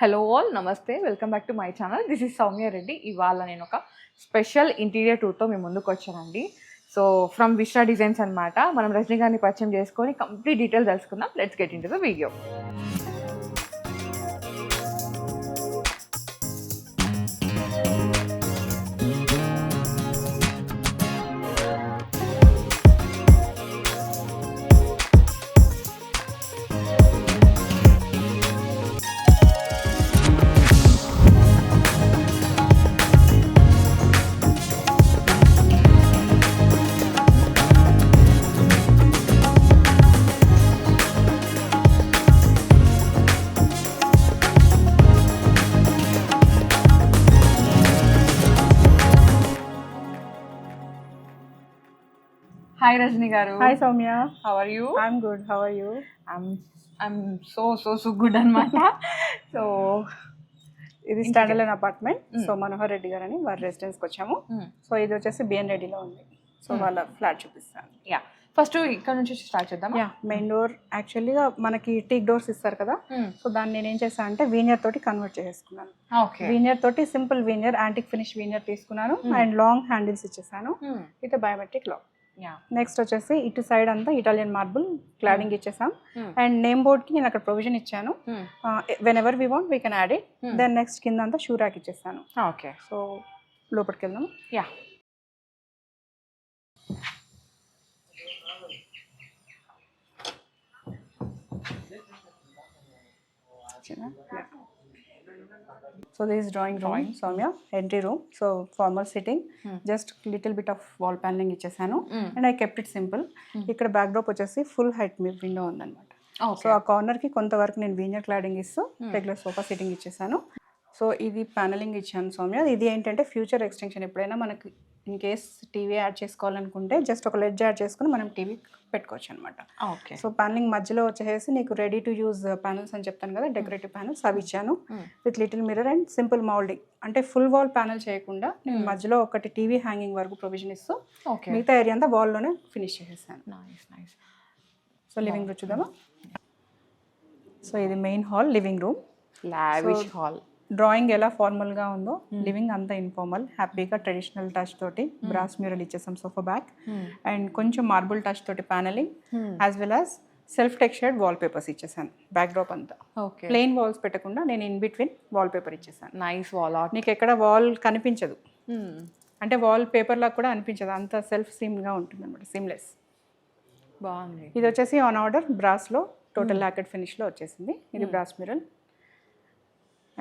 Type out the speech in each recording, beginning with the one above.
Hello all నమస్తే welcome back to my channel this is Soumya Reddy. ఇవాళ నేను ఒక స్పెషల్ ఇంటీరియర్ టూర్తో మేము ముందుకు వచ్చానండి. సో ఫ్రమ్ విశ్రా డిజైన్స్ అనమాట. మనం రజనీ గారిని పరిచయం చేసుకొని కంప్లీట్ డీటెయిల్ తెలుసుకుందాం. Let's get in to the video. Hi Rajani garu. Hi Soumya. How are you? I'm good. How are you? I'm so good అనమాట. సో ఇది standard apartment. So Manohar Reddy garu అని వారి రెసిడెన్స్కి వచ్చాము. సో ఇది వచ్చేసి బిఎన్ రెడ్డిలో ఉంది. సో వాళ్ళ ఫ్లాట్ చూపిస్తాను. యా, ఫస్ట్ ఇక్కడ నుంచి స్టార్ట్ చేద్దాం. యా, మెయిన్ డోర్ యాక్చువల్గా మనకి టీక్ డోర్స్ ఇస్తారు కదా. సో దాన్ని నేనేం చేశాను అంటే వీనియర్ తోటి కన్వర్ట్ చేసుకున్నాను. వీనియర్ తోటి simple veneer, antique finish veneer తీసుకున్నాను అండ్ లాంగ్ హ్యాండిల్స్ ఇచ్చేసాను విత్ బయోమెట్రిక్ లాక్. నెక్స్ట్ వచ్చేసి ఇటు సైడ్ అంతా ఇటాలియన్ మార్బుల్ క్లాడింగ్ ఇచ్చేసాం అండ్ నేమ్ బోర్డ్ కి నేను అక్కడ ప్రొవిజన్ ఇచ్చాను. Whenever we want we can add it. Then next కింద అంతా షూ ర్యాక్ ఇచ్చేసాను. ఓకే, సో లోపలికి వెళ్దాం. Yeah, So this is drawing room, Soumya, entry room. So formal sitting, just little bit of wall paneling ఇచ్చేసాను and I kept it simple. ఇక్కడ back drop వచ్చేసి full height window ఉందన్నమాట. So ఆ corner కి కొంతవరకు నేను వీనియర్ క్లాడింగ్ ఇస్తూ regular sofa sitting ఇచ్చేసాను. సో ఇది ప్యానలింగ్ ఇచ్చాను సౌమ్య. ఇది ఏంటంటే ఫ్యూచర్ ఎక్స్టెన్షన్. ఎప్పుడైనా మనకి ఇన్ కేస్ టీవీ యాడ్ చేసుకోవాలనుకుంటే జస్ట్ ఒక లెడ్జ్ యాడ్ చేసుకుని మనం టీవీ పెట్టుకోవచ్చు అనమాట. ఓకే. సో ప్యానలింగ్ మధ్యలో వచ్చేసి నీకు రెడీ టు యూజ్ ప్యానల్స్ అని చెప్తాను కదా, డెకరేటివ్ ప్యానల్స్ అవి ఇచ్చాను with little mirror and simple moulding. అంటే ఫుల్ వాల్ ప్యానల్ చేయకుండా నేను మధ్యలో ఒకటి టీవీ హ్యాంగింగ్ వరకు ప్రొవిజన్ ఇస్తూ మిగతా ఏరియా అంతా వాల్లోనే ఫినిష్ చేసేసాను. సో లివింగ్ రూమ్ చూద్దామా. సో ఇది main hall, living room, lavish hall. Drawing ఎలా ఫార్మల్గా ఉందో లివింగ్ అంతా ఇన్ఫార్మల్, హ్యాపీగా ట్రెడిషనల్ టచ్ తోటి బ్రాస్ మ్యూరల్ ఇచ్చేసాం సోఫా బ్యాక్ అండ్ కొంచెం మార్బుల్ టచ్ తోటి panelling as well as self textured wall papers ఇచ్చేసాను. బ్యాక్ డ్రాప్ అంతా ప్లెయిన్ వాల్స్ పెట్టకుండా నేను ఇన్ బిట్వీన్ వాల్ పేపర్ ఇచ్చేసాను. Nice wall art. నీకు ఎక్కడ వాల్ కనిపించదు, అంటే వాల్ పేపర్ లాగా కూడా అనిపించదు, అంత సెల్ఫ్ సీమ్గా ఉంటుంది అనమాట, సీమ్లెస్. బాగుంది. ఇది వచ్చేసి ఆన్ ఆర్డర్ బ్రాస్లో టోటల్ లాకెట్ ఫినిష్లో వచ్చేసింది. ఇది brass mural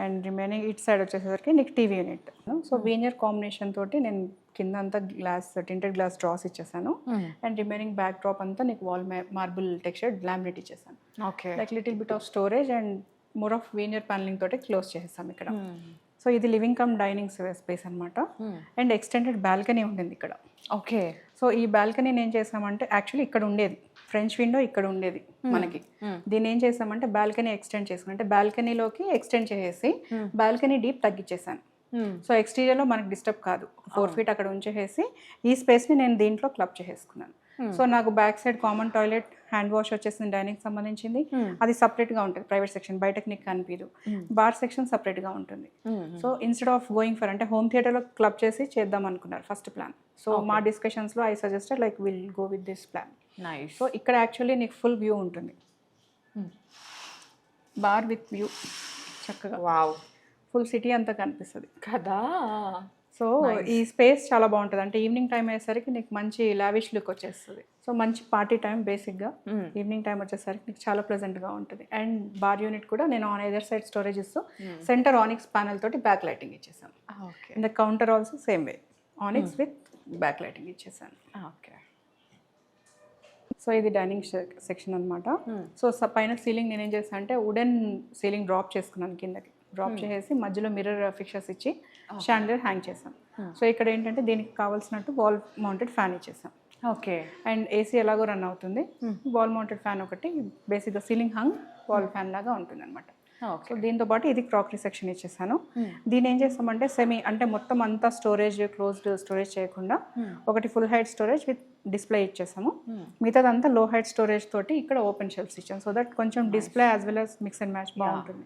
and remaining it side వచ్చేసరికి నీకు TV unit. So veneer combination తోటి నేను కింద అంతా గ్లాస్, టింటెడ్ గ్లాస్ డ్రాస్ ఇచ్చేసాను అండ్ రిమైనింగ్ బ్యాక్ డ్రాప్ అంతా నీకు వాల్ మార్బుల్ టెక్స్చర్ లామినేట్ ఇచ్చేసాను. Okay. Like little bit of storage and more of veneer panelling తోటి క్లోజ్ చేసేసాం ఇక్కడ. సో ఇది లివింగ్ కమ్ డైనింగ్ స్పేస్ అనమాట అండ్ ఎక్స్టెండెడ్ బాల్కనీ ఉంటుంది ఇక్కడ. ఓకే. సో ఈ బాల్కనీని ఏం చేసామంటే యాక్చువల్లీ ఇక్కడ ఉండేది ఫ్రెంచ్ విండో, ఇక్కడ ఉండేది మనకి. దీన్ని ఏం చేసామంటే బాల్కనీ ఎక్స్టెండ్ చేసుకుని, అంటే బాల్కనీలోకి ఎక్స్టెండ్ చేసేసి బాల్కనీ డీప్ తగ్గించేసాను. సో ఎక్స్టీరియర్లో మనకి డిస్టర్బ్ కాదు, 4 feet అక్కడ ఉంచేసి ఈ స్పేస్ని నేను దీంట్లో క్లబ్ చేసేసుకున్నాను. సో నాకు back side common toilet, hand wash వచ్చేసింది డైనింగ్ సంబంధించింది. అది సపరేట్గా ఉంటుంది, ప్రైవేట్ సెక్షన్, బయటకు నీకు కనిపించదు. బార్ సెక్షన్ సపరేట్గా ఉంటుంది. So instead of going for అంటే హోమ్ థియేటర్లో క్లబ్ చేసి చేద్దాం అనుకున్నారు ఫస్ట్ ప్లాన్. సో మా డిస్కషన్స్లో I suggested like will go with this plan. Nice. So ఇక్కడ యాక్చువల్లీ నీకు ఫుల్ వ్యూ ఉంటుంది, బార్ విత్ వ్యూ చక్కగా. వావ్, ఫుల్ సిటీ అంతా కనిపిస్తుంది కదా. సో ఈ స్పేస్ చాలా బాగుంటుంది. అంటే ఈవినింగ్ టైం అయ్యేసరికి నీకు మంచి లావిష్ లుక్ వచ్చేస్తుంది. సో మంచి పార్టీ టైం బేసిక్గా ఈవినింగ్ టైం వచ్చేసరికి నీకు చాలా ప్లెజెంట్గా ఉంటుంది. అండ్ బార్ యూనిట్ కూడా నేను ఆన్ ఎదర్ సైడ్ స్టోరేజ్ ఇస్తూ సెంటర్ ఆనిక్స్ ప్యానల్ తోటి బ్యాక్ లైటింగ్ ఇచ్చేసాను. In the counter also same way onyx with back lighting ఇచ్చేసాను. ఓకే. సో ఇది డైనింగ్ సెక్షన్ అనమాట. సో పైన సీలింగ్ నేనేం చేస్తాను అంటే వుడెన్ సీలింగ్ డ్రాప్ చేసుకున్నాను, కిందకి డ్రాప్ చేసేసి మధ్యలో మిర్రర్ ఫిక్చర్స్ ఇచ్చి షాండలియర్ హ్యాంగ్ చేసాం. సో ఇక్కడ ఏంటంటే దీనికి కావాల్సినట్టు వాల్ మౌంటెడ్ ఫ్యాన్ ఇచ్చేసాం. ఓకే. అండ్ ఏసీ ఎలాగో రన్ అవుతుంది, వాల్ మౌంటెడ్ ఫ్యాన్ ఒకటి బేసిక్గా సీలింగ్ హంగ్ వాల్ ఫ్యాన్ లాగా ఉంటుంది అనమాట. సో దీంతో పాటు ఇది క్రాకరీ సెక్షన్ ఇచ్చేసాను. దీని ఏం చేస్తామంటే సెమీ, అంటే మొత్తం అంతా స్టోరేజ్ క్లోజ్డ్ స్టోరేజ్ చేయకుండా ఒకటి full height storage with display ఇచ్చేసాము. మిగతాదంతా లో హైట్ స్టోరేజ్ తోటి ఇక్కడ ఓపెన్ షెల్ఫ్స్ ఇచ్చాము. సో దట్ కొంచెం display as well as mix and match బాగుంటుంది.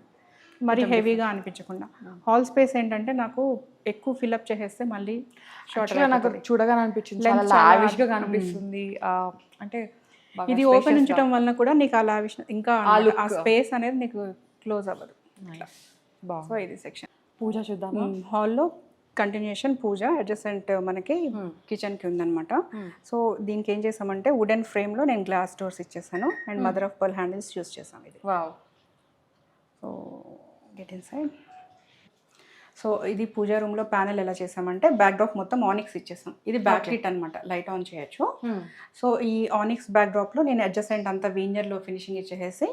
మరి హెవీగా అనిపించకుండా. హాల్ స్పేస్ ఏంటంటే నాకు ఎక్కువ ఫిల్అప్ చేసేస్తే మళ్ళీ షార్ట్. నాకు చూడగానే అనిపించింది, చాలా లావిష్గా కనిపిస్తుంది. అంటే ఇది ఓపెన్ ఉంచడం వలన కూడా నీకు ఆ లావిష్ ఇంకా ఆ స్పేస్ అనేది నీకు క్లోజ్ అవ్వదు. సో ఇది సెక్షన్. పూజ చూద్దామా? హాల్లో కంటిన్యూషన్ పూజ అడ్జసెంట్ మనకి కిచెన్కి ఉందన్నమాట. సో దీనికి ఏం చేసామంటే వుడెన్ ఫ్రేమ్లో నేను గ్లాస్ డోర్స్ ఇచ్చేసాను and mother of pearl handles use చేసాను. ఇది so get in side. So ఇది పూజా రూమ్లో ప్యానెల్ ఎలా చేసామంటే బ్యాక్ డ్రాప్ మొత్తం ఆనిక్స్ ఇచ్చేసాం. ఇది బ్యాక్ లిట్ అనమాట, లైట్ ఆన్ చేయొచ్చు. సో ఈ ఆనిక్స్ బ్యాక్ డ్రాప్లో నేను అడ్జసెంట్ అంతా వీనియర్లో ఫినిషింగ్ ఇచ్చేసి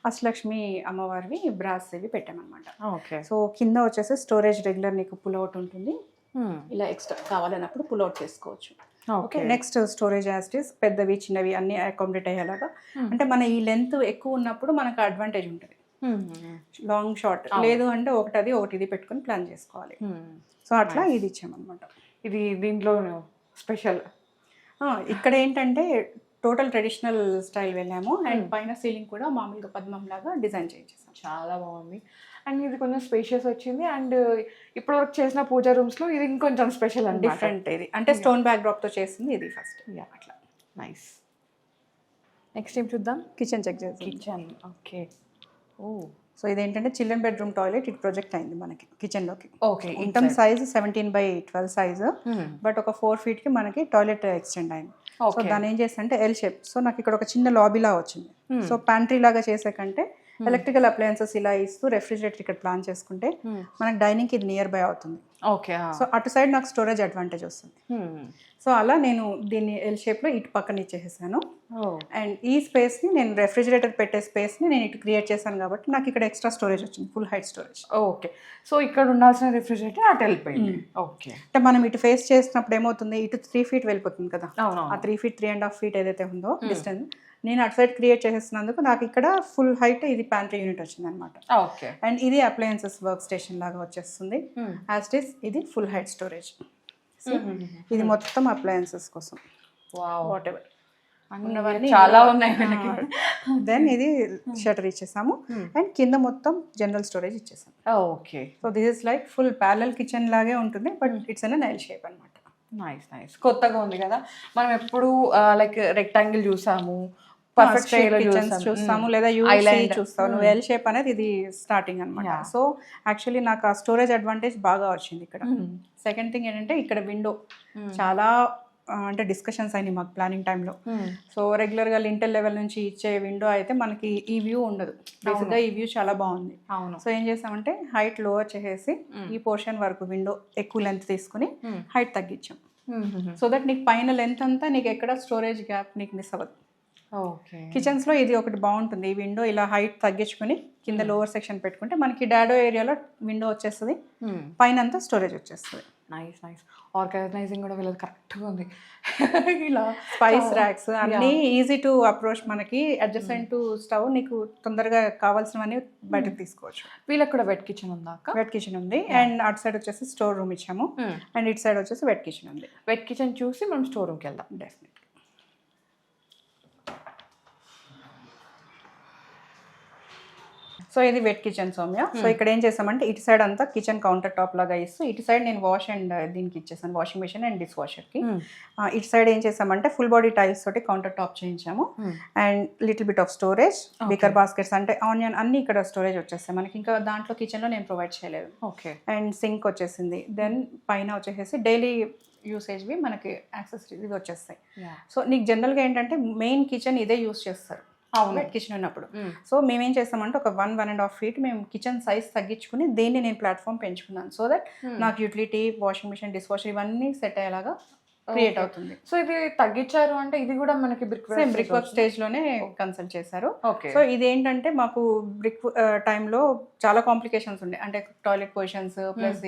అష్టలక్ష్మి అమ్మవారివి బ్రాస్ ఇవి పెట్టామన్నమాట. సో కింద వచ్చేసి స్టోరేజ్ రెగ్యులర్ నీకు పుల్ అవుట్ ఉంటుంది, ఇలా ఎక్స్ట్రా కావాలన్నప్పుడు పుల్ అవుట్ చేసుకోవచ్చు. ఓకే, నెక్స్ట్ స్టోరేజ్ యాస్టిస్ పెద్దవి చిన్నవి అన్ని అకామిడేట్ అయ్యేలాగా. అంటే మన ఈ లెంత్ ఎక్కువ ఉన్నప్పుడు మనకు అడ్వాంటేజ్ ఉంటుంది. లాంగ్ షార్ట్ లేదు అంటే ఒకటి ఇది పెట్టుకుని ప్లాన్ చేసుకోవాలి. సో అట్లా ఇది ఇచ్చామన్నమాట. ఇది దీంట్లో స్పెషల్. ఇక్కడ ఏంటంటే టోటల్ ట్రెడిషనల్ స్టైల్ వెళ్ళాము అండ్ పైన సీలింగ్ కూడా మామూలుగా పద్మం లాగా డిజైన్ చేయించేసాం. చాలా బాగుంది. అండ్ ఇది కొంచెం స్పేషియస్ వచ్చింది. అండ్ ఇప్పుడు వరకు చేసిన పూజా రూమ్స్లో ఇది ఇంకొంచెం స్పెషల్ అండ్ డిఫరెంట్. ఇది అంటే స్టోన్ బ్యాక్ డ్రాప్తో చేసింది ఇది ఫస్ట్. అట్లా నైస్. నెక్స్ట్ ఏం చూద్దాం? కిచెన్ చెక్ చేద్దాం. Kitchen okay. సో ఇదేంటంటే చిల్డ్రన్ బెడ్రూమ్ టాయిలెట్ ఇది ప్రొజెక్ట్ అయింది మనకి కిచెన్లోకి. ఓకే, ఇంటమ్ సైజ్ 17x12 సైజు, బట్ ఒక 4 feetకి మనకి టాయిలెట్ ఎక్స్టెండ్ అయింది. సో దాన్ని ఏం చేస్తుంటే ఎల్ షేప్. సో నాకు ఇక్కడ ఒక చిన్న లాబీలా వచ్చింది. సో ప్యాంట్రీ లాగా చేసే కంటే ఎలక్ట్రికల్ అప్లయన్సెస్ ఇలా ఇస్తూ రెఫ్రిజిరేటర్ ఇక్కడ ప్లాన్ చేసుకుంటే మనకి డైనింగ్కి ఇది నియర్ బై అవుతుంది. ఓకే, సో అటు సైడ్ నాకు స్టోరేజ్ అడ్వాంటేజ్ వస్తుంది. సో అలా నేను దీన్ని ఎల్ షేప్లో ఇటు పక్కన ఇచ్చేసాను. అండ్ ఈ స్పేస్ని నేను రెఫ్రిజిరేటర్ పెట్టే స్పేస్ని నేను ఇటు క్రియేట్ చేశాను కాబట్టి నాకు ఇక్కడ ఎక్స్ట్రా స్టోరేజ్ వచ్చింది, full height storage. Okay, so ఇక్కడ ఉండాల్సిన రెఫ్రిజిరేటర్ అటు వెళ్ళిపోయింది. ఓకే, అంటే మనం ఇటు ఫేస్ చేసినప్పుడు ఏమవుతుంది, ఇటు 3 feet వెళ్ళిపోతుంది కదా. ఆ 3 feet 3.5 feet ఏదైతే ఉందో డిస్టెన్స్ నేను అటు సైడ్ క్రియేట్ చేసేసినందుకు నాకు ఇక్కడ ఫుల్ హైట్ ఇది ప్యాంట్రీ యూనిట్ వచ్చింది అనమాట. ఓకే, అండ్ ఇది అప్లయన్సెస్ వర్క్ స్టేషన్ లాగా వచ్చేస్తుంది. యాజ్ ఇట్ ఈస్ ఇది ఫుల్ హైట్ స్టోరేజ్. ఇది మొత్తం అప్లయన్సెస్ కోసం వాట్ ఎవర్ చాలా ఉన్నాయి. దెన్ ఇది షటర్ ఇచ్చేసాము అండ్ కింద మొత్తం జనరల్ స్టోరేజ్ ఇచ్చేసాము. Okay, so this is like full parallel kitchen లాగే ఉంటుంది, but it's an L shape అనమాట. నైస్ నైస్, కొత్తగా ఉంది కదా. మనం ఎప్పుడు లైక్ రెక్టాంగిల్ చూసాము, పర్ఫెక్ట్ కిచెన్స్ చూస్తాము, లేదా యూఐలైన్ చూస్తాము. నువ్వు ఎల్ షేప్ అనేది ఇది స్టార్టింగ్ అనమాట. సో యాక్చువల్లీ నాకు ఆ స్టోరేజ్ అడ్వాంటేజ్ బాగా వచ్చింది ఇక్కడ. సెకండ్ థింగ్ ఏంటంటే ఇక్కడ విండో చాలా అంటే డిస్కషన్స్ అయినాయి మాకు ప్లానింగ్ టైంలో. సో రెగ్యులర్గా లింటల్ లెవెల్ నుంచి ఇచ్చే విండో అయితే మనకి ఈ వ్యూ ఉండదు. బేసిక్గా ఈ వ్యూ చాలా బాగుంది. సో ఏం చేసామంటే హైట్ లోవర్ చేసేసి ఈ పోర్షన్ వరకు విండో ఎక్కువ లెంత్ తీసుకుని హైట్ తగ్గించాం. సో దట్ నీకు పైన లెంత్ అంతా నీకు ఎక్కడ స్టోరేజ్ గ్యాప్ నీకు మిస్ అవ్వదు. కిచెన్స్లో ఇది ఒకటి బాగుంటుంది, ఈ విండో ఇలా హైట్ తగ్గించుకుని కింద లోవర్ సెక్షన్ పెట్టుకుంటే మనకి డాడో ఏరియాలో విండో వచ్చేస్తుంది, పైన అంతా స్టోరేజ్ వచ్చేస్తుంది. నైస్ నైస్, ఆర్గనైజింగ్ కూడా వీళ్ళది కరెక్ట్గా ఉంది. ఇలా స్పైస్ ర్యాక్స్ అన్నీ ఈజీ టు అప్రోచ్, మనకి అడ్జసెంట్ టు స్టవ్ నీకు తొందరగా కావాల్సినవన్నీ బయటకు తీసుకోవచ్చు. వీళ్ళకి కూడా వెట్ కిచెన్ ఉందా? వెట్ కిచెన్ ఉంది అండ్ అటు సైడ్ వచ్చేసి స్టోర్ రూమ్ ఇచ్చాము అండ్ ఇటు సైడ్ వచ్చేసి వెట్ కిచెన్ ఉంది. వెట్ కిచెన్ చూసి మనం స్టోర్ రూమ్కి వెళ్దాం. డెఫినెట్లీ. సో ఇది వెట్ కిచెన్ సౌమ్య. సో ఇక్కడ ఏం చేసామంటే ఇటు సైడ్ అంతా కిచెన్ కౌంటర్ టాప్ లాగా ఇస్తూ ఇటు సైడ్ నేను వాష్ అండ్ దీనికి ఇచ్చేసాను, వాషింగ్ మిషన్ అండ్ డిష్ వాషర్కి. ఇటు సైడ్ ఏం చేసామంటే ఫుల్ బాడీ టైల్స్ తోటి కౌంటర్ టాప్ చేయించాము and little bit of storage, wicker baskets అంటే ఆనియన్ అన్ని ఇక్కడ స్టోరేజ్ వచ్చేస్తాయి మనకి. ఇంకా దాంట్లో కిచెన్లో నేను ప్రొవైడ్ చేయలేదు. ఓకే, అండ్ సింక్ వచ్చేసింది. దెన్ పైన వచ్చేసి డైలీ యూసేజ్వి మనకి యాక్సెసరీస్ ఇవి వచ్చేస్తాయి. సో నీకు జనరల్గా ఏంటంటే మెయిన్ కిచెన్ ఇదే యూస్ చేస్తారు వెట్ కిచెన్ ఉన్నప్పుడు. సో మేమేం చేస్తామంటే ఒక 1.5 feet మేము కిచెన్ సైజ్ తగ్గించుకుని దీన్ని నేను ప్లాట్ఫామ్ పెంచుకున్నాను. సో దట్ నాకు utility, washing machine, dish washer ఇవన్నీ సెట్ అయ్యేలాగా క్రియేట్ అవుతుంది. సో ఇది తగ్గించారు అంటే ఇది కూడా మనకి బ్రిక్ వర్క్ స్టేజ్ లోనే కన్సల్ట్ చేశారు. ఓకే, సో ఇది ఏంటంటే మాకు బ్రిక్ టైంలో చాలా కాంప్లికేషన్స్ ఉండే, అంటే టాయిలెట్ పొజిషన్స్ ప్లస్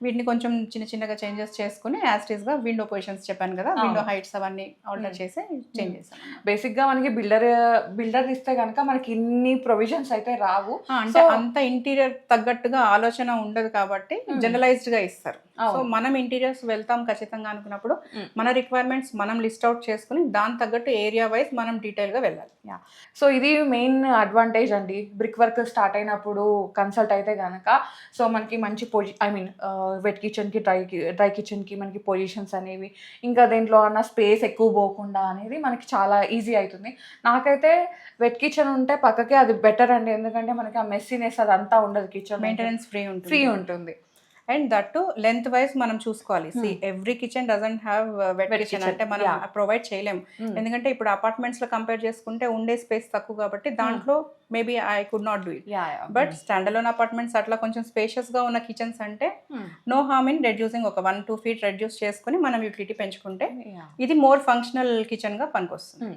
వీటిని కొంచెం చిన్న చిన్నగా చేంజెస్ చేసుకుని యాస్టీస్ గా విండో పొజిషన్స్ చెప్పాను కదా, విండో హైట్స్ అవన్నీ ఆల్టర్ చేసి చేంజ్ చేశాను. బేసిక్ గా మనకి బిల్డర్ ఇస్తే కనుక మనకి ఇన్ని ప్రొవిజన్స్ అయితే రావు. అంటే అంత ఇంటీరియర్ తగ్గట్టుగా ఆలోచన ఉండదు కాబట్టి జనరలైజ్డ్ గా ఇస్తారు. సో మనం ఇంటీరియర్స్ వెళ్తాం ఖచ్చితంగా అనుకున్నప్పుడు మన రిక్వైర్మెంట్స్ మనం లిస్ట్ అవుట్ చేసుకుని దాని తగ్గట్టు ఏరియా వైజ్ మనం డీటెయిల్గా వెళ్ళాలి. యా, సో ఇది మెయిన్ అడ్వాంటేజ్ అండి. బ్రిక్ వర్క్ స్టార్ట్ అయినప్పుడు కన్సల్ట్ అయితే కనుక సో మనకి మంచి వెట్ కిచెన్కి డ్రై కిచెన్కి మనకి పొజిషన్స్ అనేవి, ఇంకా దేంట్లో అన్న స్పేస్ ఎక్కువ పోకుండా అనేది మనకి చాలా ఈజీ అవుతుంది. నాకైతే వెట్ కిచెన్ ఉంటే పక్కకే అది బెటర్ అండి, ఎందుకంటే మనకి ఆ మెస్సీనెస్ అదంతా ఉండదు, కిచెన్ మెయింటెనెన్స్ ఫ్రీ ఉంటుంది. అండ్ దట్టు లెంత్ వైజ్ మనం చూసుకోవాలి. Every kitchen doesn't have wet kitchen అంటే మనం ప్రొవైడ్ చేయలేము. ఎందుకంటే ఇప్పుడు అపార్ట్మెంట్స్ లో కంపేర్ చేసుకుంటే ఉండే స్పేస్ తక్కువ కాబట్టి దాంట్లో maybe I could not do it. But stand alone apartments అట్లా కొంచెం స్పేషియస్ గా ఉన్న కిచెన్స్ అంటే నో హార్మ్ ఇన్ రెడ్యూసింగ్ ఒక 1-2 feet రెడ్యూస్ చేసుకుని మనం యూటిలిటీ పెంచుకుంటే ఇది మోర్ ఫంక్షనల్ కిచెన్ గా పనికొస్తుంది.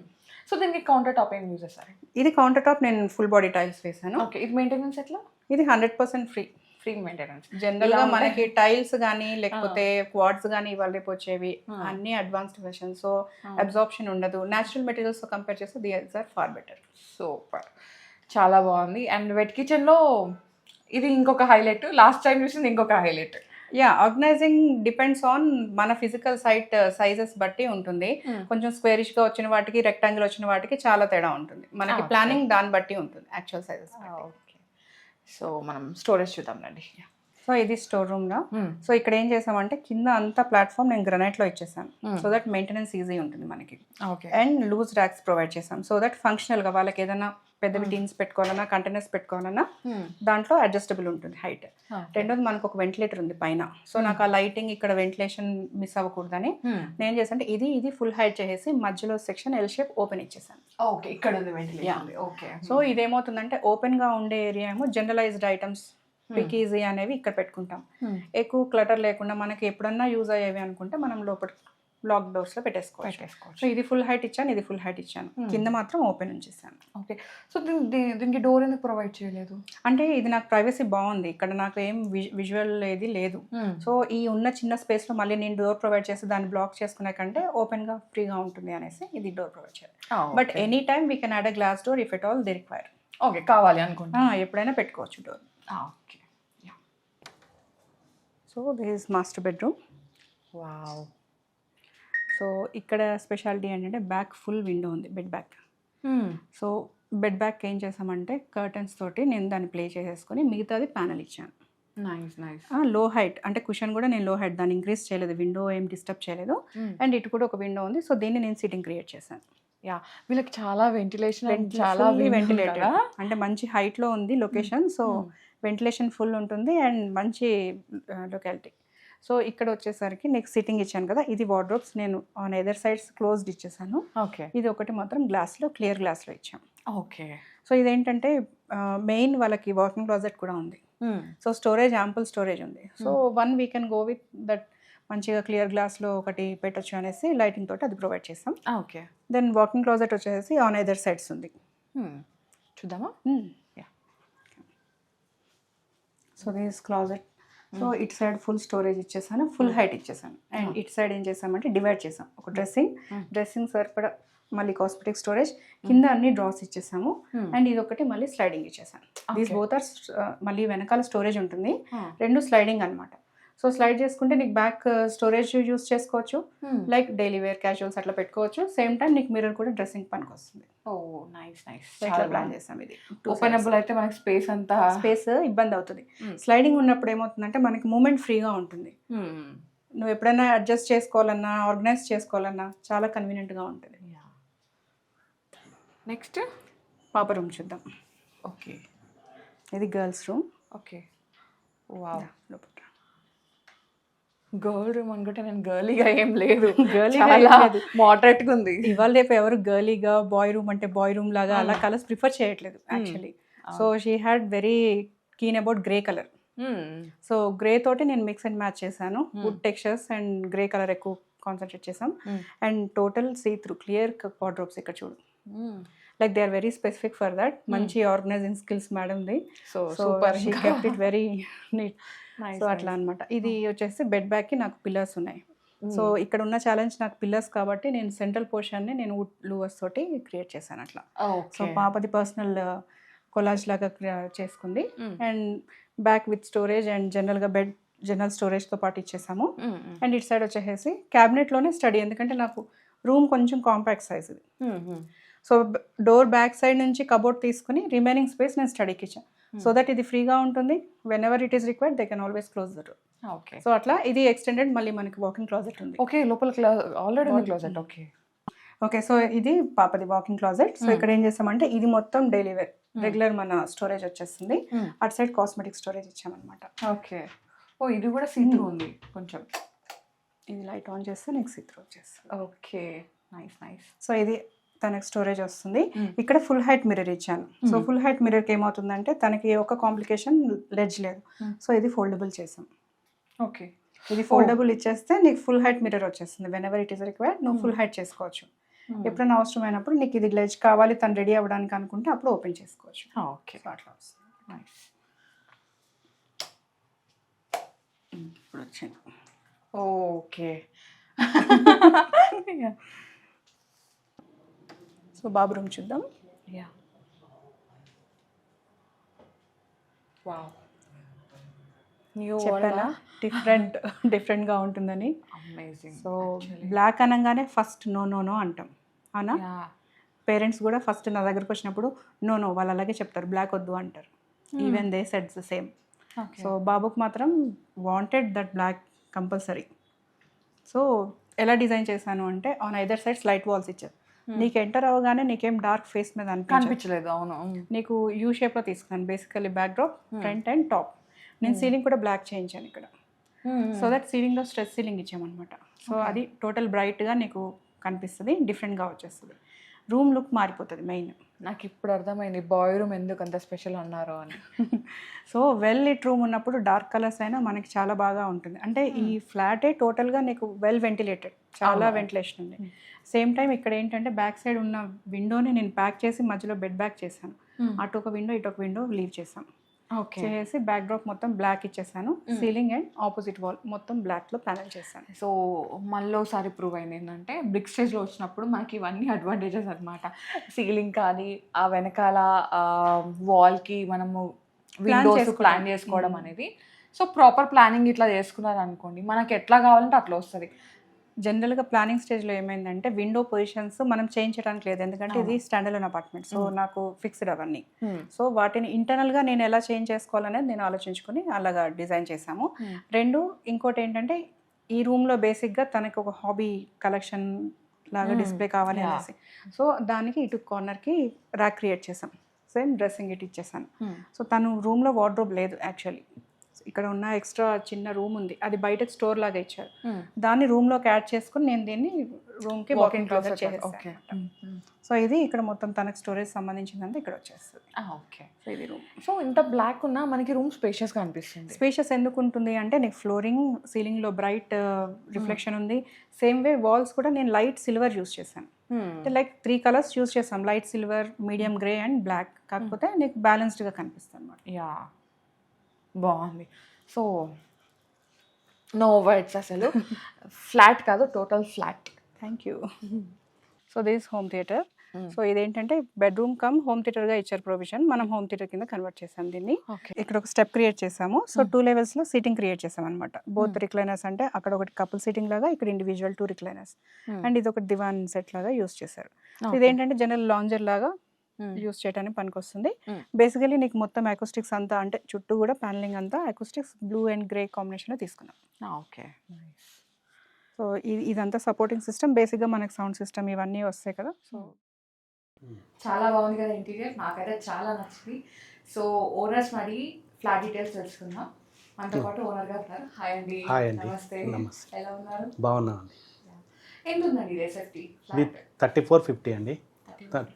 సో దీనికి కౌంటర్ టాప్ ఏం యూజ్ చేస్తారు? ఇది కౌంటర్ టాప్ నేను ఫుల్ బాడీ టైల్స్ వేసాను. ఓకే, ఇది మెయింటెనెన్స్ ఎట్లా? ఇది 100% ఫ్రీ మెయింటెనెన్స్. జనరల్ గా మనకి టైల్స్ కానీ లేకపోతే క్వాడ్స్ కానీ ఇవాళ రేపు వచ్చేవి అన్ని అడ్వాన్స్డ్ వెర్షన్, సో అబ్జార్ప్షన్ ఉండదు. న్యాచురల్ మెటీరియల్స్ తో కంపేర్ చేస్తే these are far better. Super, చాలా బాగుంది. అండ్ వెట్ కిచెన్ లో ఇది ఇంకొక హైలైట్, లాస్ట్ టైం చూసింది ఇంకొక highlight. Yeah, organizing depends on మన ఫిజికల్ సైట్ సైజెస్ బట్టి ఉంటుంది. కొంచెం స్క్వేరిష్ గా వచ్చిన వాటికి రెక్టాంగిల్ వచ్చిన వాటికి చాలా తేడా ఉంటుంది. మనకి ప్లానింగ్ దాన్ని బట్టి ఉంటుంది యాక్చువల్ సైజెస్. ఓకే, సో మనం స్టోరేజ్ చూద్దాంలండి. సో ఇది స్టోర్ రూమ్ గా. సో ఇక్కడ ఏం చేసామంటే కింద అంతా ప్లాట్ఫామ్ నేను గ్రనైట్ లో ఇచ్చేసాను, సో దట్ మెయింటెనెన్స్ ఈజీ ఉంటుంది మనకి. అండ్ లూజ్ ర్యాక్స్ ప్రొవైడ్ చేసాం, సో దట్ ఫంక్షనల్ గా వాళ్ళకి ఏదైనా పెద్దవి టీన్స్ పెట్టుకోవాలన్నా కంటైనర్స్ పెట్టుకోవాలన్నా దాంట్లో అడ్జస్టబుల్ ఉంటుంది హైట్. రెండోది మనకు ఒక వెంటిలేటర్ ఉంది పైన, సో నాకు ఆ లైటింగ్ ఇక్కడ వెంటిలేషన్ మిస్ అవ్వకూడదని నేను చేసాను ఇది ఫుల్ హైట్ చేసేసి మధ్యలో సెక్షన్ ఎల్ షేప్ ఓపెన్ ఇచ్చేసాను. ఓకే, ఇక్కడ ఉంది వెంటిలేషన్. ఓకే, సో ఇదేమవుతుందంటే ఓపెన్ గా ఉండే ఏరియా ఏమో జనరలైజ్డ్ ఐటమ్స్ పిక్ ఈజీ అనేవి ఇక్కడ పెట్టుకుంటాం. ఎక్కువ క్లటర్ లేకుండా మనకి ఎప్పుడన్నా యూజ్ అయ్యేవి అనుకుంటే మనం లోపల లాక్ డోర్స్ లో పెట్టేసుకోవచ్చు. సో ఇది ఫుల్ హైట్ ఇచ్చాను, ఇది ఫుల్ హైట్ ఇచ్చాను, కింద మాత్రం ఓపెన్ ఉంచేసాను. ఓకే, సో దీనికి డోర్ ఎందుకు ప్రొవైడ్ చేయలేదు? అంటే ఇది నాకు ప్రైవసీ బాగుంది, ఇక్కడ నాకు ఏం విజువల్ ఏది లేదు. సో ఈ ఉన్న చిన్న స్పేస్ లో మళ్ళీ నేను డోర్ ప్రొవైడ్ చేసి దాన్ని బ్లాక్ చేసుకునే కంటే ఓపెన్ గా ఫ్రీగా ఉంటుంది అనేసి ఇది డోర్ ప్రొవైడ్ చేయాలి. But any time we can add a glass door if at all they require. Okay, కావాలి అనుకుంటా ఎప్పుడైనా పెట్టుకోవచ్చు door. Okay, so this is master bedroom. Wow. So ఇక్కడ స్పెషాలిటీ ఏంటంటే బ్యాక్ ఫుల్ విండో ఉంది, bed back. So bed back ఏం చేసామంటే curtains తోటి నేను దాన్ని ప్లే చేసేసుకొని మిగతాది ప్యానల్ ఇచ్చాను. లో హైట్ అంటే కుషన్ కూడా నేను లో హైట్ దాన్ని ఇంక్రీజ్ చేయలేదు, విండో ఏం డిస్టర్బ్ చేయలేదు. అండ్ ఇటు కూడా ఒక విండో ఉంది, సో దీన్ని నేను సిట్టింగ్ క్రియేట్ చేశాను. యా, వీళ్ళకి చాలా వెంటిలేషన్, చాలా వెంటిలేటెడ్ అంటే మంచి హైట్ లో ఉంది లొకేషన్, సో వెంటిలేషన్ ఫుల్ ఉంటుంది అండ్ మంచి లొకాలిటీ. సో ఇక్కడ వచ్చేసరికి నెక్స్ట్ సిట్టింగ్ ఇచ్చాను కదా, ఇది వార్డ్రోబ్స్ నేను ఆన్ ఎదర్ సైడ్స్ క్లోజ్డ్ ఇచ్చేసాను. ఓకే, ఇది ఒకటి మాత్రం గ్లాస్లో క్లియర్ గ్లాస్లో ఇచ్చాం. ఓకే, సో ఇదేంటంటే మెయిన్ వాళ్ళకి వాకింగ్ క్లాజెట్ కూడా ఉంది, సో స్టోరేజ్ యాంపుల్ స్టోరేజ్ ఉంది. So we can go with that, మంచిగా క్లియర్ గ్లాస్లో ఒకటి పెట్టచ్చు అనేసి లైటింగ్ తోటి అది ప్రొవైడ్ చేస్తాం. ఓకే, దెన్ వాకింగ్ క్లాజెట్ వచ్చేసి ఆన్ ఎదర్ సైడ్స్ ఉంది. చూద్దామా? So this closet. సో ఇటు సైడ్ ఫుల్ స్టోరేజ్ ఇచ్చేసాను, ఫుల్ హైట్ ఇచ్చేసాను. అండ్ ఇటు సైడ్ ఏం చేసామంటే డివైడ్ చేసాం, ఒక డ్రెస్సింగ్ సరిపడా మళ్ళీ కాస్మెటిక్ స్టోరేజ్, కింద అన్ని డ్రాస్ ఇచ్చేసాము. అండ్ ఇది ఒకటి మళ్ళీ స్లైడింగ్ ఇచ్చేసాను. దీస్ బోత్ ఆర్ మళ్ళీ వెనకాల స్టోరేజ్ ఉంటుంది, రెండు స్లైడింగ్ అనమాట. సో స్లైడ్ చేసుకుంటే నీకు బ్యాక్ స్టోరేజ్ యూస్ చేసుకోవచ్చు, లైక్ డైలీ వేర్ క్యాజువల్స్ అట్లా పెట్టుకోవచ్చు. సేమ్ టైం నీకు మిర్రర్ కూడా డ్రెస్సింగ్ పనికి వస్తుంది. ఓ నైస్ నైస్, చాలా ప్లాన్ చేసాం. ఇది ఓపెనబుల్ అయితే మనకి స్పేస్ ఇబ్బంది అవుతుంది. స్లైడింగ్ ఉన్నప్పుడు ఏమవుతుందంటే మనకి మూమెంట్ ఫ్రీగా ఉంటుంది, నువ్వు ఎప్పుడైనా అడ్జస్ట్ చేసుకోవాలన్నా ఆర్గనైజ్ చేసుకోవాలన్నా చాలా కన్వీనియంట్గా ఉంటుంది. నెక్స్ట్ పాప రూమ్ చూద్దాం. ఓకే, ఇది girls room. Okay, wow. Girl room అనుకుంటే నేను గర్లీగా ఏం లేదు, మోడరేట్ గా ఉంది. ఇవాళ రేపు ఎవరు గర్లీగా బాయ్ రూమ్ అంటే బాయ్ రూమ్ లాగా అలా కలర్స్ ప్రిఫర్ చేయట్లేదు actually. So she had very keen about grey colour. So grey తోటి నేను మిక్స్ అండ్ మ్యాచ్ చేశాను, wood textures and grey colour ఎక్కువ కాన్సన్ట్రేట్ చేసాం. And total see through clear wardrobes ఇక్కడ చూడు, like they are very specific for that. మంచి organising skills మేడంది. So she kept it very neat. So అట్లా అనమాట. ఇది వచ్చేసి బెడ్ బ్యాక్ కి నాకు పిల్లర్స్ ఉన్నాయి. సో ఇక్కడ ఉన్న ఛాలెంజ్ నాకు పిల్లర్స్ కాబట్టి నేను సెంట్రల్ పోర్షన్ ని నేను వుడ్ లూవర్స్ తోటి క్రియేట్ చేశాను అట్లా. సో పాపది పర్సనల్ కొలాజ్ లాగా చేసుకుంది. And back with storage and general గా బెడ్ జనరల్ స్టోరేజ్తో పాటు ఇచ్చేసాము. అండ్ ఇటు సైడ్ వచ్చేసి క్యాబినెట్లోనే స్టడీ, ఎందుకంటే నాకు రూమ్ కొంచెం కాంపాక్ట్ సైజ్ ఇది. సో డోర్ బ్యాక్ సైడ్ నుంచి కబోర్డ్ తీసుకుని రిమైనింగ్ స్పేస్ నేను స్టడీకి ఇచ్చాను. సో దట్ ఇది ఫ్రీగా ఉంటుంది. When ever it is required they can always close the door. Okay. So అట్లా ఇది ఎక్స్టెండెడ్, మళ్ళీ మనకి వాకింగ్ క్లాజెట్ ఉంది. ఓకే, లోపల already closet. Okay. Okay, so ఇది పాపది వాకింగ్ క్లాజెట్. సో ఇక్కడ ఏం చేసామంటే ఇది మొత్తం డైలీ వేర్ రెగ్యులర్ మన స్టోరేజ్ వచ్చేస్తుంది. అటు సైడ్ కాస్మెటిక్ స్టోరేజ్ ఇచ్చామన్నమాట. ఓకే. ఓ, ఇది కూడా సీత్రూ ఉంది కొంచెం. ఇది లైట్ ఆన్ చేస్తే నీకు సీత్రూ వచ్చేస్తుంది. Okay, nice nice. సో ఇది తనకి స్టోరేజ్ వస్తుంది. ఇక్కడ ఫుల్ హైట్ మిర్రర్ ఇచ్చాను. సో ఫుల్ హైట్ మిర్రర్కి ఏమవుతుందంటే తనకి ఒక కాంప్లికేషన్ లెడ్జ్ లేదు. సో ఇది ఫోల్డబుల్ చేసాం. ఓకే, ఇది ఫోల్డబుల్ ఇచ్చేస్తే నీకు ఫుల్ హైట్ మిర్రర్ వచ్చేస్తుంది. When ever it is required నువ్వు ఫుల్ హైట్ చేసుకోవచ్చు. ఎప్పుడైనా అవసరమైనప్పుడు నీకు ఇది లెడ్జ్ కావాలి తను రెడీ అవ్వడానికి అనుకుంటే అప్పుడు ఓపెన్ చేసుకోవచ్చు. ఓకే, అట్లా వస్తుంది. నైస్. ఇప్పుడు వచ్చింది. ఓకే. సో బాబు రూమ్ చూద్దాం. Yeah, wow. చెప్పానా డిఫరెంట్గా ఉంటుందని. అమేజింగ్. సో బ్లాక్ అనగానే ఫస్ట్ నో నో నో అంటాం, అవునా? పేరెంట్స్ కూడా ఫస్ట్ నా దగ్గరకు వచ్చినప్పుడు నో నో వాళ్ళు అలాగే చెప్తారు, బ్లాక్ వద్దు అంటారు. Even they set the same. So బాబుకు మాత్రం wanted that black compulsory. So ఎలా డిజైన్ చేశాను అంటే on either side slight walls ఇచ్చారు. నీకు ఎంటర్ అవ్వగానే నీకేం డార్క్ ఫేస్ మీద అనిపించలేదు. అవును, నీకు యూ షేప్లో తీసుకున్నాను. Basically back drop, front and top. నేను సీలింగ్ కూడా బ్లాక్ చేయించాను ఇక్కడ. సో దట్ సీలింగ్లో స్ట్రెస్ సీలింగ్ ఇచ్చామన్నమాట. సో అది టోటల్ బ్రైట్గా నీకు కనిపిస్తుంది, డిఫరెంట్గా వచ్చేస్తుంది. రూమ్ లుక్ మారిపోతుంది. మెయిన్ నాకు ఇప్పుడు అర్థమైంది బాయ్ రూమ్ ఎందుకు అంత స్పెషల్ అన్నారు అని. సో వెల్ లిట్ రూమ్ ఉన్నప్పుడు డార్క్ కలర్స్ అయినా మనకి చాలా బాగా ఉంటుంది. అంటే ఈ ఫ్లాటే టోటల్గా నీకు వెల్ వెంటిలేటెడ్, చాలా వెంటిలేషన్ ఉంది. సేమ్ టైం ఇక్కడ ఏంటంటే బ్యాక్ సైడ్ ఉన్న విండోని నేను ప్యాక్ చేసి మధ్యలో బెడ్ బ్యాక్ చేశాను. అటు ఒక విండో ఇటు ఒక విండో లీవ్ చేశాం. చేసి బ్యాక్ డ్రాప్ మొత్తం బ్లాక్ ఇచ్చేసాను. సీలింగ్ అండ్ ఆపోజిట్ వాల్ మొత్తం బ్లాక్లో ప్యానల్ చేశాను. సో మళ్ళీసారి ప్రూవ్ అయింది ఏంటంటే బిగ్ స్టేజ్లో వచ్చినప్పుడు మనకి ఇవన్నీ అడ్వాంటేజెస్ అనమాట. సీలింగ్ కానీ ఆ వెనకాల వాల్కి మనము విండోస్ ప్లాన్ చేసుకోవడం అనేది. సో ప్రాపర్ ప్లానింగ్ ఇట్లా చేసుకున్నారు అనుకోండి, మనకి ఎట్లా కావాలంటే అట్లా వస్తుంది. జనరల్గా ప్లానింగ్ స్టేజ్లో ఏమైందంటే విండో పొజిషన్స్ మనం చేంజ్ చేయడానికి లేదు, ఎందుకంటే ఇది స్టాండర్డ్ అపార్ట్మెంట్. సో నాకు ఫిక్స్డ్ అవన్నీ. సో వాటిని ఇంటర్నల్గా నేను ఎలా చేంజ్ చేసుకోవాలనేది నేను ఆలోచించుకుని అలాగా డిజైన్ చేశాము. రెండు, ఇంకోటి ఏంటంటే ఈ రూమ్లో బేసిక్గా తనకి ఒక హాబీ కలెక్షన్ లాగా డిస్ప్లే కావాలి అనేసి, సో దానికి ఇటు కార్నర్కి ర్యాక్ క్రియేట్ చేసాం. సేమ్ డ్రెస్సింగ్ ఇటు ఇచ్చేసాను. సో తను రూమ్లో వార్డ్రోబ్ లేదు యాక్చువల్లీ. ఇక్కడ ఉన్న ఎక్స్ట్రా చిన్న రూమ్ ఉంది, అది బయట స్టోర్ లాగా ఇచ్చారు. దాన్ని రూమ్లోకి యాడ్ చేసుకుని నేను దీన్ని రూమ్కి వాకింగ్ క్లోజెట్ చేసేసాను. సో ఇది ఇక్కడ మొత్తం తనకు స్టోరేజ్ సంబంధించిందంతా ఇక్కడ వచ్చేస్తుంది. ఓకే. సో ఇది రూమ్. సో ఇంత బ్లాక్ ఉన్నా మనకి రూమ్ స్పేషియస్గా అనిపిస్తుంది. స్పేషియస్ ఎందుకు ఉంటుంది అంటే నీకు ఫ్లోరింగ్, సీలింగ్లో బ్రైట్ రిఫ్లెక్షన్ ఉంది. సేమ్ వే వాల్స్ కూడా నేను లైట్ సిల్వర్ యూస్ చేశాను. అంటే లైక్ 3 కలర్స్ యూస్ చేస్తాం, light silver, medium grey and black. కాకపోతే నీకు బ్యాలెన్స్డ్గా కనిపిస్తుంది అనమాట. యా, బాగుంది. సో నో వర్డ్స్ అసలు. ఫ్లాట్ కాదు, total flat. Thank you. So this home theatre. So ఇదేంటంటే బెడ్రూమ్ కమ్ హోమ్ థియేటర్గా ఇచ్చారు ప్రొవిజన్. మనం హోమ్ థియేటర్ కింద కన్వర్ట్ చేసాం దీన్ని. ఇక్కడ ఒక స్టెప్ క్రియేట్ చేసాము. సో 2 లెవెల్స్లో సీటింగ్ క్రియేట్ చేసాం అనమాట. బోత్ రిక్లైనర్స్, అంటే అక్కడ ఒకటి కపుల్ సీటింగ్ లాగా, ఇక్కడ ఇండివిజువల్ 2 రిక్లైనర్స్. అండ్ ఇది ఒక దివాన్ సెట్ లాగా యూస్ చేశారు. ఇదేంటంటే జనరల్ లాంజర్ లాగా యూస్ చేయడానికి పనికొస్తుంది. బేసికలీ నీకు మొత్తం అకౌస్టిక్స్ అంతా, అంటే చుట్టూ కూడా ప్యానలింగ్ అంతా అకౌస్టిక్స్ బ్లూ అండ్ గ్రే కాంబినేషన్లో తీసుకున్నాం. Okay, nice. సో ఇదంతా సపోర్టింగ్ సిస్టమ్. బేసిక్గా మనకి సౌండ్ సిస్టమ్ ఇవన్నీ వస్తాయి కదా. సో చాలా బాగుంది కదా ఇంటీరియర్, నాకైతే చాలా నచ్చింది. సో ఓనర్స్ మరి ఫ్లాట్ డీటెయిల్స్ తెలుసుకుందాం. మనతో పాటు ఓనర్ గారు ఉన్నారు. హాయ్ అండి. నమస్తే. ఎలా ఉన్నారు? బాగున్నాను. ఎంత ఉందండి ఇది ఎస్ఎఫ్టీ? 3450 అండి,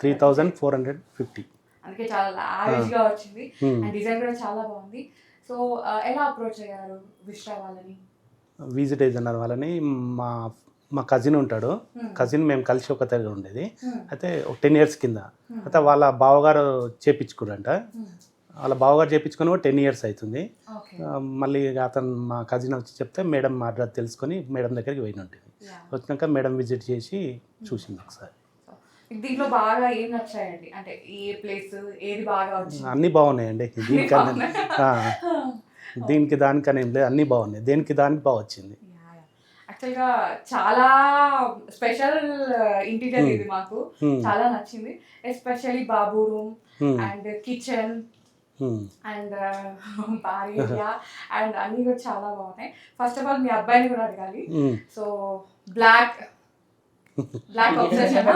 3450. అందుకే చాలా లావిష్గా వచ్చింది. అండ్ డిజైన్ కూడా చాలా బాగుంది. సో ఎలా అప్రోచ్ అయ్యారు విశ్రా వాళ్ళని? విజిట్ అన్నారు వాళ్ళని. మా కజిన్ ఉంటాడు, కజిన్ మేము కలిసి ఒక దగ్గర ఉండేది. అయితే ఒక 10 years కింద అయితే వాళ్ళ బావగారు చేపించుకున్నారంట. వాళ్ళ బావగారు చేపించుకొని కూడా 10 years అవుతుంది. మళ్ళీ అతను మా కజిన్ వచ్చి చెప్తే మేడం అడ్రస్ తెలుసుకొని మేడం దగ్గరికి పోయిన ఉంటుంది. వచ్చినాక మేడం విజిట్ చేసి చూసింది ఒకసారి. దీంట్లో బాగా ఏం నచ్చాయండి? అంటే ఏ ప్లేస్ ఏది బాగా వచ్చింది? అన్నీ బాగున్నాయండి. దీనికి దానికని ఏం లేదు, అన్నీ బాగున్నాయి, దేనికి దానికి బాగా వచ్చింది. యాక్చువల్గా చాలా స్పెషల్ ఇంటీరియర్ ఇది మాకు చాలా నచ్చింది, especially Babu room and kitchen and bar area and అన్ని కూడా చాలా బాగున్నాయి. ఫస్ట్ ఆఫ్ ఆల్ మీ అబ్బాయిని కూడా అడగాలి. So black obsession.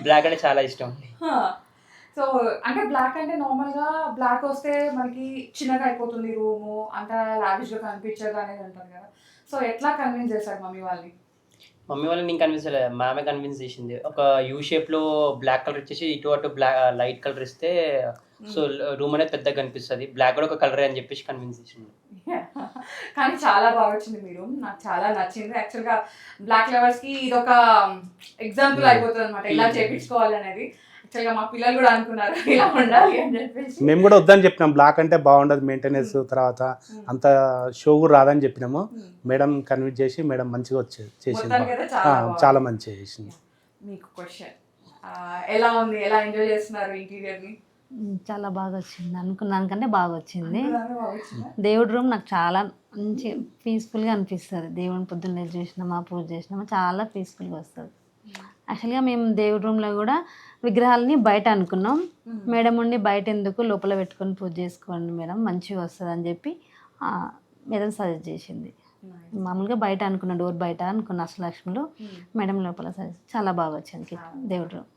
బ్లాక్ అంటే చాలా ఇష్టం. సో అంటే బ్లాక్ అంటే నార్మల్గా బ్లాక్ వస్తే మనకి చిన్నగా అయిపోతుంది రూము, అంత లావిష్గా కనిపించదు అనేది అంటారు కదా. సో ఎట్లా కన్విన్స్ చేశారు మమ్మీ వాళ్ళని? మమ్మీ వాళ్ళని నేను కన్విన్స్ చేయలేదు, మామే కన్విన్స్ చేసింది. ఒక యూ షేప్లో బ్లాక్ కలర్ ఇచ్చేసి ఇటు అటు లైట్ కలర్ ఇస్తే సో రూమ్ అనేది పెద్దగా కనిపిస్తుంది, బ్లాక్ కూడా ఒక కలరే అని చెప్పేసి కన్విన్స్ చేసింది. కానీ చాలా బాగా వచ్చింది మీ రూమ్, నాకు చాలా నచ్చింది. యాక్చువల్గా బ్లాక్ లవర్స్కి ఇది ఒక ఎగ్జాంపుల్ అయిపోతుంది అనమాట, ఇలా చేయించుకోవాలి అనేది. యాక్చువల్గా మా పిల్లలు కూడా అనుకున్నారు ఇలా ఉండాలి అని చెప్పేసి. మేము కూడా వద్దని చెప్పినాం, బ్లాక్ అంటే బాగుండదు మెయింటెనెన్స్, తర్వాత అంత షో కూడా రాదని చెప్పినాము. మేడం కన్విన్స్ చేసి మేడం మంచిగా చేసింది, చాలా మంచిగా చేసింది. మీకు క్వశ్చన్, ఎలా ఉంది, ఎలా ఎంజాయ్ చేస్తున్నారు ఇంటీరియర్ని? చాలా బాగా వచ్చింది, అనుకున్నాను కంటే బాగా వచ్చింది. దేవుడి రూమ్ నాకు చాలా మంచి పీస్ఫుల్గా అనిపిస్తుంది. దేవుని పొద్దున్న చూసినామా, పూజ చేసినామా చాలా పీస్ఫుల్గా వస్తుంది. యాక్చువల్గా మేము దేవుడి రూమ్లో కూడా విగ్రహాలని బయట అనుకున్నాం. మేడం ఉండి బయట ఎందుకు, లోపల పెట్టుకొని పూజ చేసుకోండి మేడం మంచిగా వస్తుంది అని చెప్పి మేడం సజెస్ట్ చేసింది. మామూలుగా బయట అనుకున్న, డోర్ బయట అనుకున్న అష్టలక్ష్మిలో, మేడం లోపల సజెస్ట్ చాలా బాగా వచ్చింది దేవుడి రూమ్.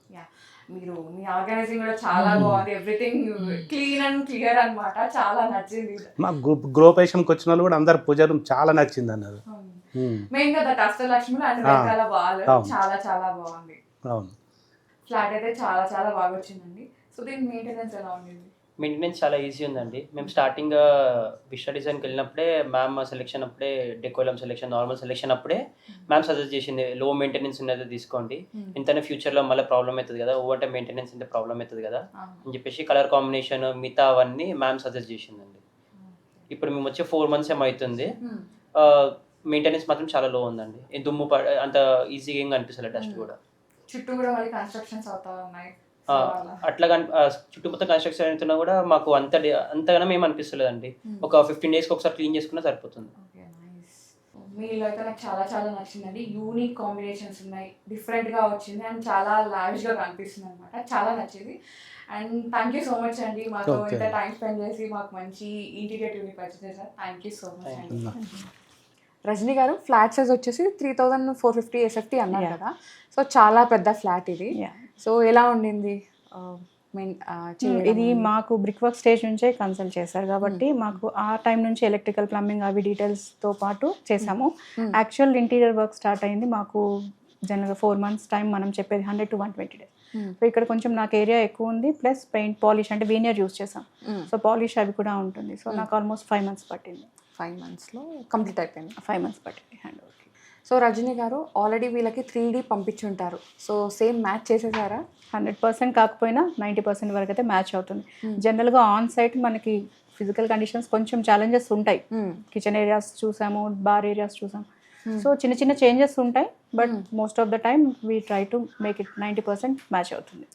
మీరు మీ ఆర్గనైజింగ్ కూడా చాలా బాగుంది, ఎవ్రీథింగ్ క్లీన్ అండ్ క్లియర్ అన్నమాట, చాలా నచ్చింది. మా గృహప్రవేశంకి వచ్చిన వాళ్ళు కూడా అందరు పూజ రూమ్ చాలా నచ్చింది అన్నారు. మెయిన్ గా దట్ అష్టలక్ష్మిలో అండ్ వెనకాల వాల్ చాలా చాలా బాగుంది. అవును, ఫ్లాట్ అయితే చాలా చాలా బాగా వచ్చిందండి. సో దీని మెయింటెనెన్స్ ఎలా ఉండేది? మెయింటెనెన్స్ చాలా ఈజీ ఉందండి. మేము స్టార్టింగ్ విశ్వ డిజైన్కి వెళ్ళినప్పుడే మ్యామ్ సెలెక్షన్ అప్పుడే, డెకోలం సెలెక్షన్, నార్మల్ సెలెక్షన్ అప్పుడే మ్యామ్ సజెస్ట్ చేసింది లో మెయింటెనెన్స్ ఉన్నది తీసుకోండి, ఎంతైనా ఫ్యూచర్లో మళ్ళీ ప్రాబ్లం అవుతుంది కదా, ఓవర్ టైం మెయింటెనెన్స్ అంటే ప్రాబ్లం అవుతుంది కదా అని చెప్పేసి కలర్ కాంబినేషన్ మిగతా అవన్నీ మ్యామ్ సజెస్ట్ చేసిందండి. ఇప్పుడు మేము వచ్చి 4 months ఏమవుతుంది, మెయింటెనెన్స్ మాత్రం చాలా లో ఉందండి. దుమ్ము అంత ఈజీగా ఏం కనిపిస్తలేదు, డస్ట్ కూడా. చుట్టూ కూడా మళ్ళీ కన్స్ట్రక్షన్స్ అవుతా ఉన్నాయి, అట్లా చుట్టుపక్కల కన్స్ట్రక్షన్ అవుతున్నా కూడా మాకు అంతగానో ఏం అనిపిస్తలేదండి. ఒక 15 days ఒకసారి క్లీన్ చేసుకున్నా సరిపోతుంది. మీలో అయితే నాకు చాలా చాలా నచ్చిందండి. యూనిక్ కాంబినేషన్స్ ఉన్నాయి, డిఫరెంట్గా వచ్చింది అండ్ చాలా లావిష్గా కనిపిస్తుంది అనమాట, చాలా నచ్చింది. And thank you so much అండి, మాతో ఇంత టైం స్పెండ్ చేసి మాకు మంచి ఇంటీరియర్ యూనిట్ పరిచయం చేశారు. థ్యాంక్ యూ సో మచ్ అండి. రజనీ గారు, ఫ్లాట్ సైజ్ వచ్చేసి 3450 SFT అన్నారు కదా, సో చాలా పెద్ద ఫ్లాట్ ఇది. సో ఎలా ఉండింది? ఇది మాకు బ్రిక్ వర్క్ స్టేజ్ నుంచే కన్సల్ట్ చేశారు కాబట్టి మాకు ఆ టైం నుంచి ఎలక్ట్రికల్, ప్లంబింగ్ అవి డీటెయిల్స్తో పాటు చేసాము. యాక్చువల్ ఇంటీరియర్ వర్క్ స్టార్ట్ అయింది మాకు జనరల్గా 4 months టైం, మనం చెప్పేది 100 to 120 days. సో ఇక్కడ కొంచెం నాకు ఏరియా ఎక్కువ ఉంది, ప్లస్ పెయింట్ పాలిష్ అంటే వీనియర్ యూస్ చేసాం, సో పాలిష్ అవి కూడా ఉంటుంది. సో నాకు ఆల్మోస్ట్ 5 months పట్టింది. 5 monthsలో కంప్లీట్ అయిపోయింది. 5 months పట్టింది హ్యాండ్ ఓవర్కి. సో రజనీ గారు, ఆల్రెడీ వీళ్ళకి 3D పంపించుంటారు, సో సేమ్ మ్యాచ్ చేసేసారా? 100% కాకపోయినా 90% వరకు అయితే మ్యాచ్ అవుతుంది. జనరల్గా ఆన్ సైట్ మనకి ఫిజికల్ కండిషన్స్ కొంచెం ఛాలెంజెస్ ఉంటాయి. కిచెన్ ఏరియాస్ చూసాము, బార్ ఏరియాస్ చూసాము, సో చిన్న చిన్న చేంజెస్ ఉంటాయి, but most of the time we try to make it 90% match అవుతుంది.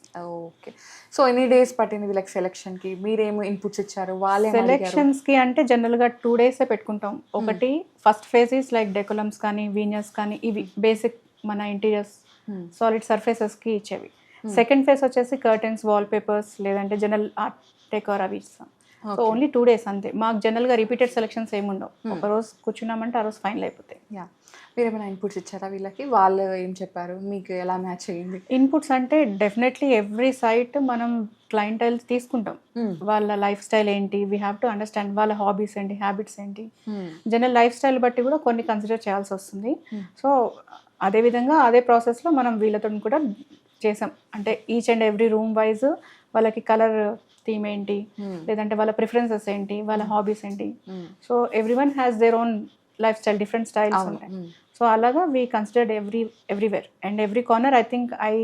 ఓకే. సో ఎన్ని డేస్ పట్టింది వీళ్ళకి సెలెక్షన్కి? మీరేమో ఇన్పుట్స్ ఇచ్చారు? వాళ్ళే సెలెక్షన్స్కి అంటే జనరల్గా 2 days పెట్టుకుంటాం. ఒకటి ఫస్ట్ ఫేజ్ ఈస్ లైక్ డెకోలమ్స్ కానీ, వీనియర్స్ కానీ, ఇవి బేసిక్ మన ఇంటీరియర్స్ సాలిడ్ సర్ఫేసెస్కి ఇచ్చేవి. సెకండ్ ఫేజ్ వచ్చేసి కర్టెన్స్, వాల్ పేపర్స్, లేదంటే జనరల్ ఆర్ట్ డెకోర్ అవి ఇస్తాం. సో ఓన్లీ 2 days అంతే. మాకు జనరల్గా రిపీటెడ్ సెలెక్షన్స్ ఏమి ఉండవు, ఒక రోజు కూర్చున్నామంటే ఆ రోజు ఫైనల్ అయిపోతాయి. మీరు ఏమైనా ఇన్పుట్స్ ఇచ్చారా వీళ్ళకి? వాళ్ళు ఏం చెప్పారు, మీకు ఎలా మ్యాచ్ అయ్యింది? ఇన్పుట్స్ అంటే డెఫినెట్లీ ఎవ్రీ సైట్ మనం క్లయింటైల్స్ తీసుకుంటాం, వాళ్ళ లైఫ్ స్టైల్ ఏంటి, వీ హ్యావ్ టు అండర్స్టాండ్ వాళ్ళ హాబీస్ ఏంటి, హ్యాబిట్స్ ఏంటి, జనరల్ లైఫ్ స్టైల్ బట్టి కూడా కొన్ని కన్సిడర్ చేయాల్సి వస్తుంది. సో అదేవిధంగా అదే ప్రాసెస్లో మనం వీళ్ళతో కూడా చేసాం. అంటే each and every room wise వాళ్ళకి కలర్ థీమ్ ఏంటి, లేదంటే వాళ్ళ ప్రిఫరెన్సెస్ ఏంటి, వాళ్ళ హాబీస్ ఏంటి, so every one has their own life style, different styles ఉంటాయి. సో అలాగా we considered everywhere and every corner. I think I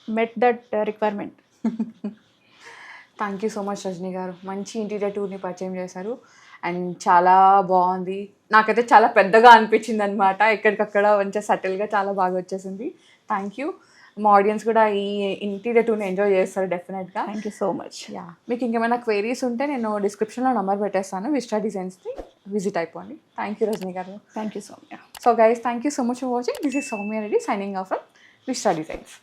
met that requirement. Thank you so much Rajani గారు, మంచి ఇంటీరియర్ టూర్ని పరిచయం చేశారు అండ్ చాలా బాగుంది. నాకైతే చాలా పెద్దగా అనిపించింది అనమాట, ఎక్కడికక్కడ మంచిగా సటిల్గా చాలా బాగా వచ్చేసింది. Thank you. మా ఆడియన్స్ కూడా ఈ ఇంటీరియర్ టూర్ని ఎంజాయ్ చేస్తారు డెఫినెట్గా. Thank you so much. Yeah, మీకు ఇంకేమైనా క్వైరీస్ ఉంటే నేను డిస్క్రిప్షన్లో నెంబర్ పెట్టేస్తాను, విస్టా డిజైన్స్కి విజిట్ అయిపోండి. థ్యాంక్ యూ రజనీ గారు. Thank you Soumya. So guys, thank you so much for watching. This is Soumya Reddy signing off from vista designs.